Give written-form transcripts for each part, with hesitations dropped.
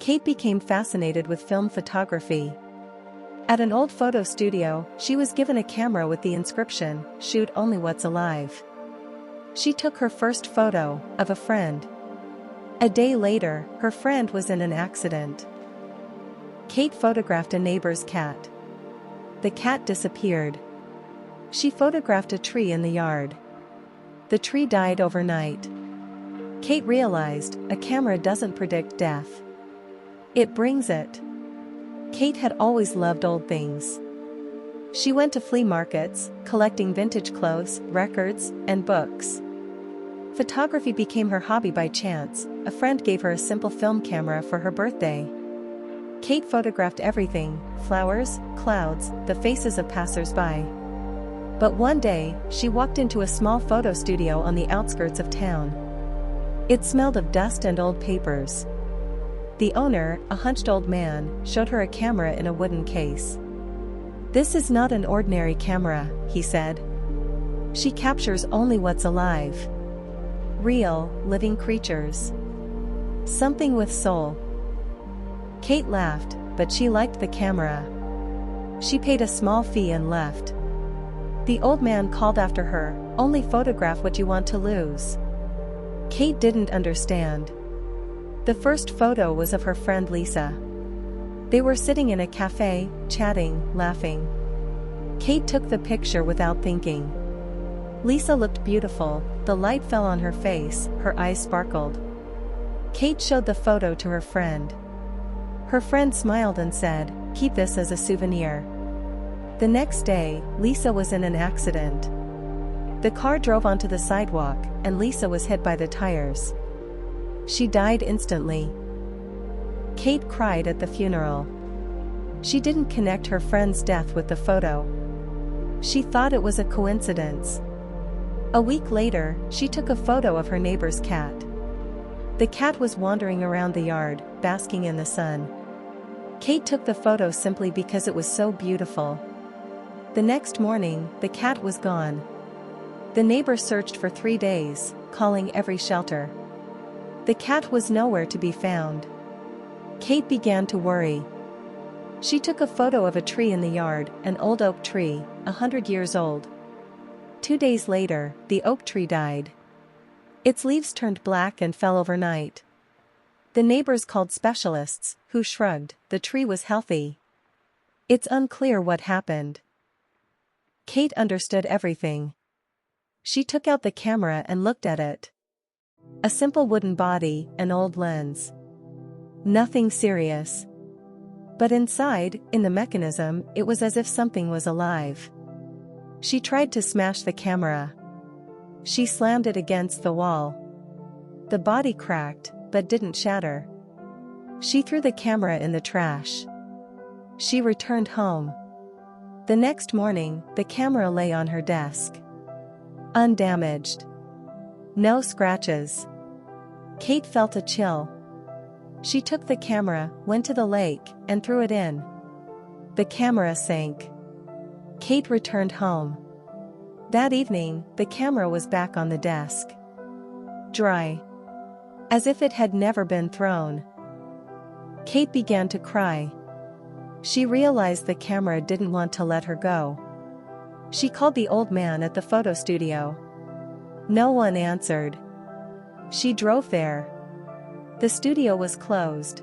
Kate became fascinated with film photography. At an old photo studio, she was given a camera with the inscription, "Shoot only what's alive." She took her first photo of a friend. A day later, her friend was in an accident. Kate photographed a neighbor's cat. The cat disappeared. She photographed a tree in the yard. The tree died overnight. Kate realized a camera doesn't predict death. It brings it. Kate had always loved old things. She went to flea markets, collecting vintage clothes, records, and books. Photography became her hobby by chance. A friend gave her a simple film camera for her birthday. Kate photographed everything: flowers, clouds, the faces of passers-by. But one day, she walked into a small photo studio on the outskirts of town. It smelled of dust and old papers. The owner, a hunched old man, showed her a camera in a wooden case. "This is not an ordinary camera," he said. "She captures only what's alive. Real, living creatures. Something with soul." Kate laughed, but she liked the camera. She paid a small fee and left. The old man called after her, "Only photograph what you want to lose." Kate didn't understand. The first photo was of her friend Lisa. They were sitting in a cafe, chatting, laughing. Kate took the picture without thinking. Lisa looked beautiful, the light fell on her face, her eyes sparkled. Kate showed the photo to her friend. Her friend smiled and said, "Keep this as a souvenir." The next day, Lisa was in an accident. The car drove onto the sidewalk, and Lisa was hit by the tires. She died instantly. Kate cried at the funeral. She didn't connect her friend's death with the photo. She thought it was a coincidence. A week later, she took a photo of her neighbor's cat. The cat was wandering around the yard, basking in the sun. Kate took the photo simply because it was so beautiful. The next morning, the cat was gone. The neighbor searched for 3 days, calling every shelter. The cat was nowhere to be found. Kate began to worry. She took a photo of a tree in the yard, an old oak tree, 100 years old. 2 days later, the oak tree died. Its leaves turned black and fell overnight. The neighbors called specialists, who shrugged. The tree was healthy. It's unclear what happened. Kate understood everything. She took out the camera and looked at it. A simple wooden body, an old lens. Nothing serious. But inside, in the mechanism, it was as if something was alive. She tried to smash the camera. She slammed it against the wall. The body cracked, but didn't shatter. She threw the camera in the trash. She returned home. The next morning, the camera lay on her desk. Undamaged. No scratches. Kate felt a chill. She took the camera, went to the lake, and threw it in. The camera sank. Kate returned home. That evening, the camera was back on the desk. Dry. As if it had never been thrown. Kate began to cry. She realized the camera didn't want to let her go. She called the old man at the photo studio. No one answered. She drove there. The studio was closed.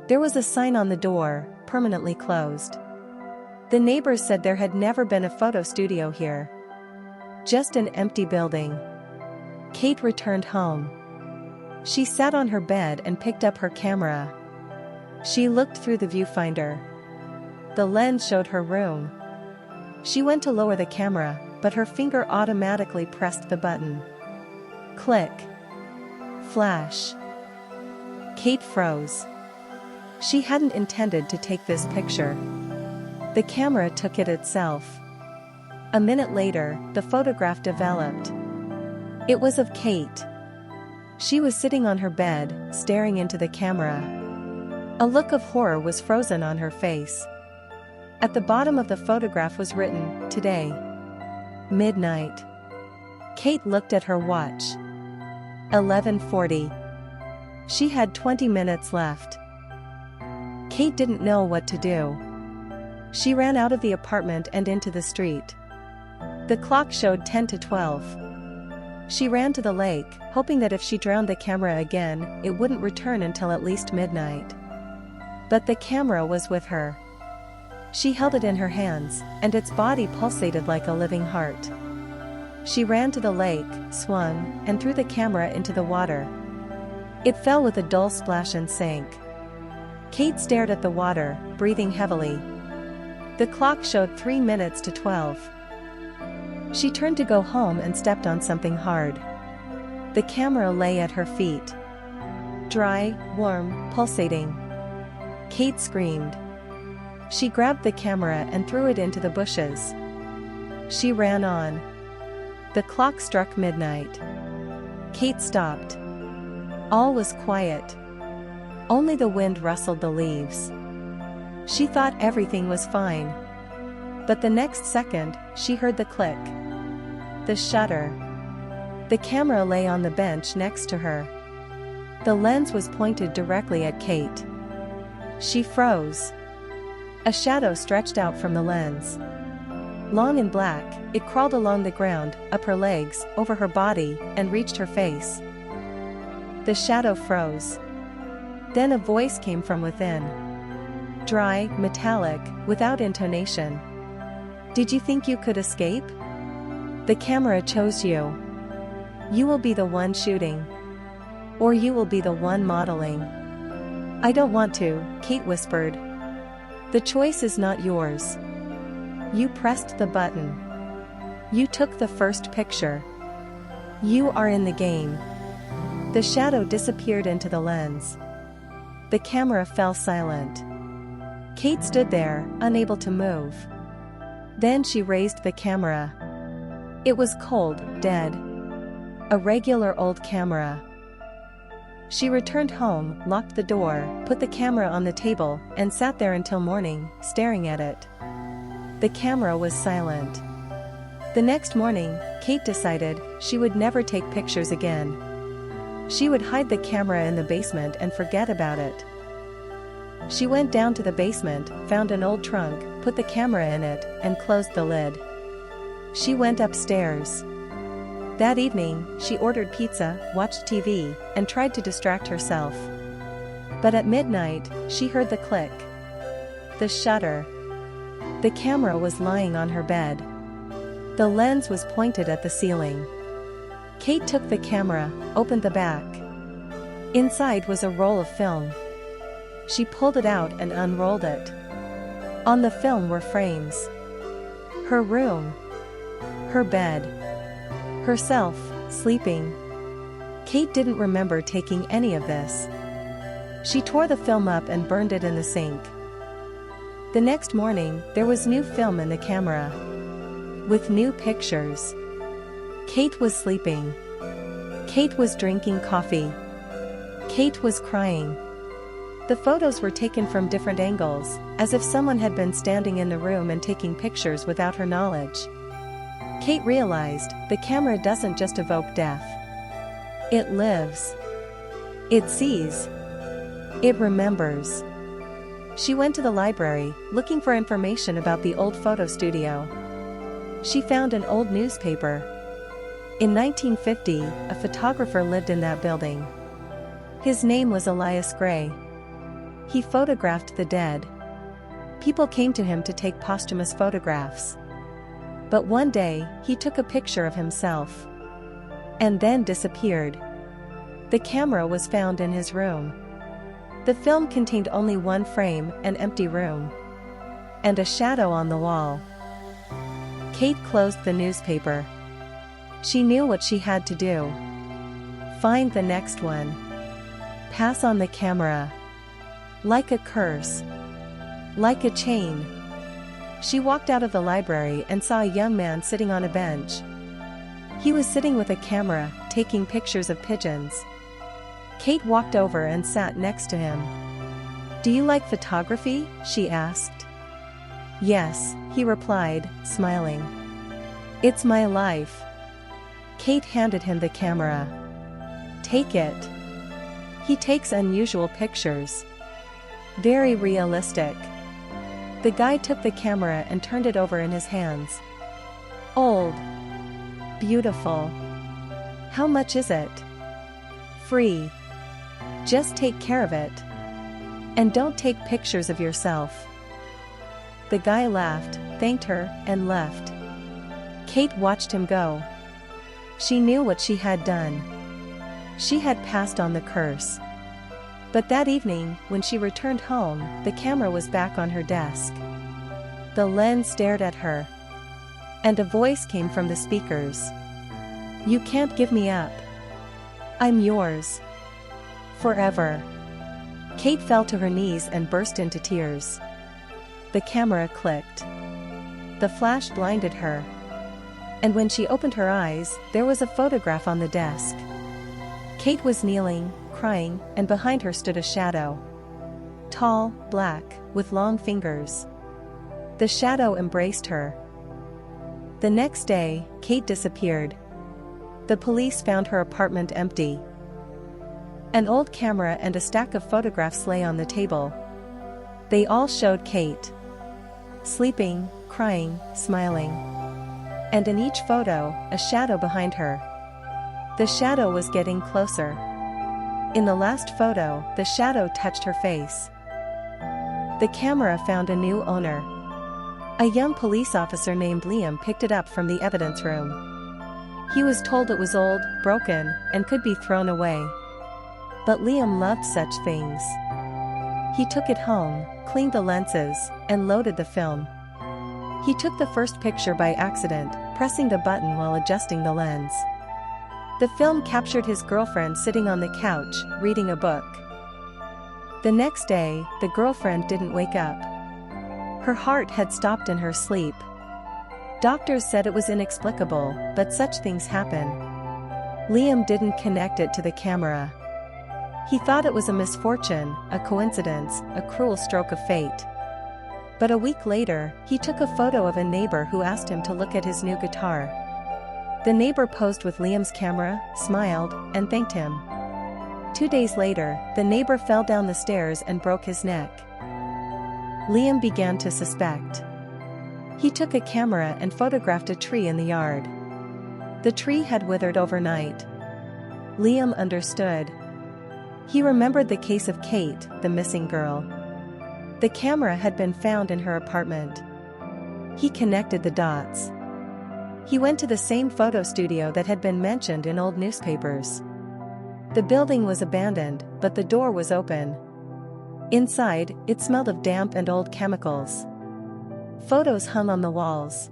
There was a sign on the door, permanently closed. The neighbors said there had never been a photo studio here. Just an empty building. Kate returned home. She sat on her bed and picked up her camera. She looked through the viewfinder. The lens showed her room. She went to lower the camera, but her finger automatically pressed the button. Click. Flash. Kate froze. She hadn't intended to take this picture. The camera took it itself. A minute later, the photograph developed. It was of Kate. She was sitting on her bed, staring into the camera. A look of horror was frozen on her face. At the bottom of the photograph was written, "Today. Midnight." Kate looked at her watch. 11:40. She had 20 minutes left. Kate didn't know what to do. She ran out of the apartment and into the street. The clock showed 10 to 12. She ran to the lake, hoping that if she drowned the camera again, it wouldn't return until at least midnight. But the camera was with her. She held it in her hands, and its body pulsated like a living heart. She ran to the lake, swung, and threw the camera into the water. It fell with a dull splash and sank. Kate stared at the water, breathing heavily. The clock showed 3 minutes to 12. She turned to go home and stepped on something hard. The camera lay at her feet. Dry, warm, pulsating. Kate screamed. She grabbed the camera and threw it into the bushes. She ran on. The clock struck midnight. Kate stopped. All was quiet. Only the wind rustled the leaves. She thought everything was fine. But the next second, she heard the click. The shutter. The camera lay on the bench next to her. The lens was pointed directly at Kate. She froze. A shadow stretched out from the lens. Long and black, it crawled along the ground, up her legs, over her body, and reached her face. The shadow froze. Then a voice came from within. Dry, metallic, without intonation. Did you think you could escape? The camera chose you. You will be the one shooting. Or you will be the one modeling. I don't want to, Kate whispered. The choice is not yours. You pressed the button. You took the first picture. You are in the game. The shadow disappeared into the lens. The camera fell silent. Kate stood there, unable to move. Then she raised the camera. It was cold, dead. A regular old camera. She returned home, locked the door, put the camera on the table, and sat there until morning, staring at it. The camera was silent. The next morning, Kate decided she would never take pictures again. She would hide the camera in the basement and forget about it. She went down to the basement, found an old trunk, put the camera in it, and closed the lid. She went upstairs. That evening, she ordered pizza, watched TV, and tried to distract herself. But at midnight, she heard the click. The shutter. The camera was lying on her bed. The lens was pointed at the ceiling. Kate took the camera, opened the back. Inside was a roll of film. She pulled it out and unrolled it. On the film were frames. Her room. Her bed. Herself, sleeping. Kate didn't remember taking any of this. She tore the film up and burned it in the sink. The next morning, there was new film in the camera. With new pictures. Kate was sleeping. Kate was drinking coffee. Kate was crying. The photos were taken from different angles, as if someone had been standing in the room and taking pictures without her knowledge. Kate realized, the camera doesn't just evoke death. It lives. It sees. It remembers. She went to the library, looking for information about the old photo studio. She found an old newspaper. In 1950, a photographer lived in that building. His name was Elias Gray. He photographed the dead. People came to him to take posthumous photographs. But one day, he took a picture of himself. And then disappeared. The camera was found in his room. The film contained only one frame, an empty room. And a shadow on the wall. Kate closed the newspaper. She knew what she had to do. Find the next one. Pass on the camera. Like a curse. Like a chain. She walked out of the library and saw a young man sitting on a bench. He was sitting with a camera, taking pictures of pigeons. Kate walked over and sat next to him. Do you like photography? She asked. Yes, he replied, smiling. It's my life. Kate handed him the camera. Take it. He takes unusual pictures. Very realistic. The guy took the camera and turned it over in his hands. Old. Beautiful. How much is it? Free. Just take care of it. And don't take pictures of yourself. The guy laughed, thanked her, and left. Kate watched him go. She knew what she had done. She had passed on the curse. But that evening, when she returned home, the camera was back on her desk. The lens stared at her. And a voice came from the speakers. You can't give me up. I'm yours. Forever. Kate fell to her knees and burst into tears. The camera clicked. The flash blinded her. And when she opened her eyes, there was a photograph on the desk. Kate was kneeling, crying, and behind her stood a shadow. Tall, black, with long fingers. The shadow embraced her. The next day, Kate disappeared. The police found her apartment empty. An old camera and a stack of photographs lay on the table. They all showed Kate. Sleeping, crying, smiling. And in each photo, a shadow behind her. The shadow was getting closer. In the last photo, the shadow touched her face. The camera found a new owner. A young police officer named Liam picked it up from the evidence room. He was told it was old, broken, and could be thrown away. But Liam loved such things. He took it home, cleaned the lenses, and loaded the film. He took the first picture by accident, pressing the button while adjusting the lens. The film captured his girlfriend sitting on the couch, reading a book. The next day, the girlfriend didn't wake up. Her heart had stopped in her sleep. Doctors said it was inexplicable, but such things happen. Liam didn't connect it to the camera. He thought it was a misfortune, a coincidence, a cruel stroke of fate. But a week later, he took a photo of a neighbor who asked him to look at his new guitar. The neighbor posed with Liam's camera, smiled, and thanked him. 2 days later, the neighbor fell down the stairs and broke his neck. Liam began to suspect. He took a camera and photographed a tree in the yard. The tree had withered overnight. Liam understood. He remembered the case of Kate, the missing girl. The camera had been found in her apartment. He connected the dots. He went to the same photo studio that had been mentioned in old newspapers. The building was abandoned, but the door was open. Inside, it smelled of damp and old chemicals. Photos hung on the walls.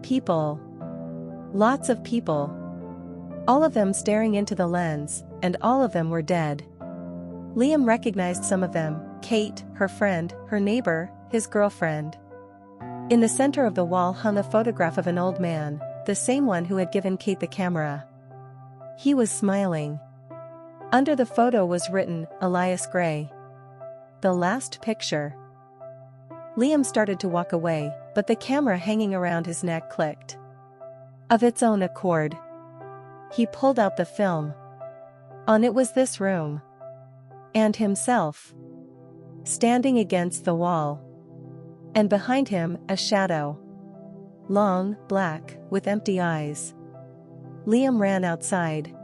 People. Lots of people. All of them staring into the lens, and all of them were dead. Liam recognized some of them: Kate, her friend, her neighbor, his girlfriend. In the center of the wall hung a photograph of an old man, the same one who had given Kate the camera. He was smiling. Under the photo was written, Elias Gray. The last picture. Liam started to walk away, but the camera hanging around his neck clicked. Of its own accord. He pulled out the film. On it was this room. And himself. Standing against the wall. And behind him, a shadow. Long, black, with empty eyes. Liam ran outside.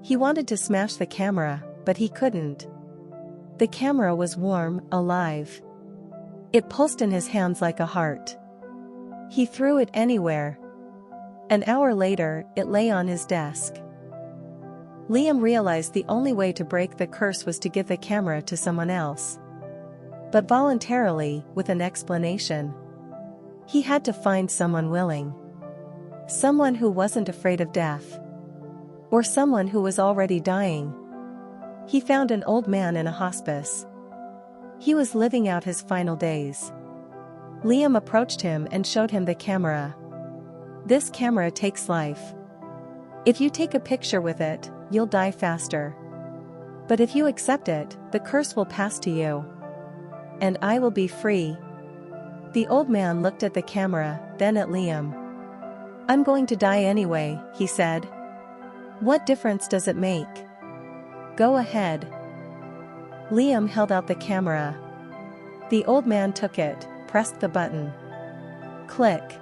He wanted to smash the camera, but he couldn't. The camera was warm, alive. It pulsed in his hands like a heart. He threw it anywhere. An hour later, it lay on his desk. Liam realized the only way to break the curse was to give the camera to someone else. But voluntarily, with an explanation. He had to find someone willing. Someone who wasn't afraid of death. Or someone who was already dying. He found an old man in a hospice. He was living out his final days. Liam approached him and showed him the camera. This camera takes life. If you take a picture with it, you'll die faster. But if you accept it, the curse will pass to you. And I will be free. The old man looked at the camera, then at Liam. I'm going to die anyway, he said. What difference does it make? Go ahead. Liam held out the camera. The old man took it, pressed the button. Click.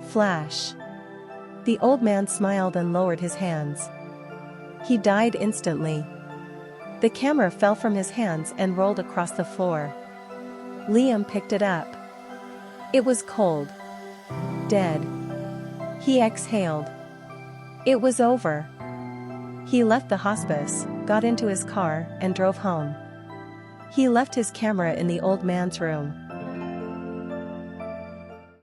Flash. The old man smiled and lowered his hands. He died instantly. The camera fell from his hands and rolled across the floor. Liam picked it up. It was cold. Dead. He exhaled. It was over. He left the hospice, got into his car, and drove home. He left his camera in the old man's room.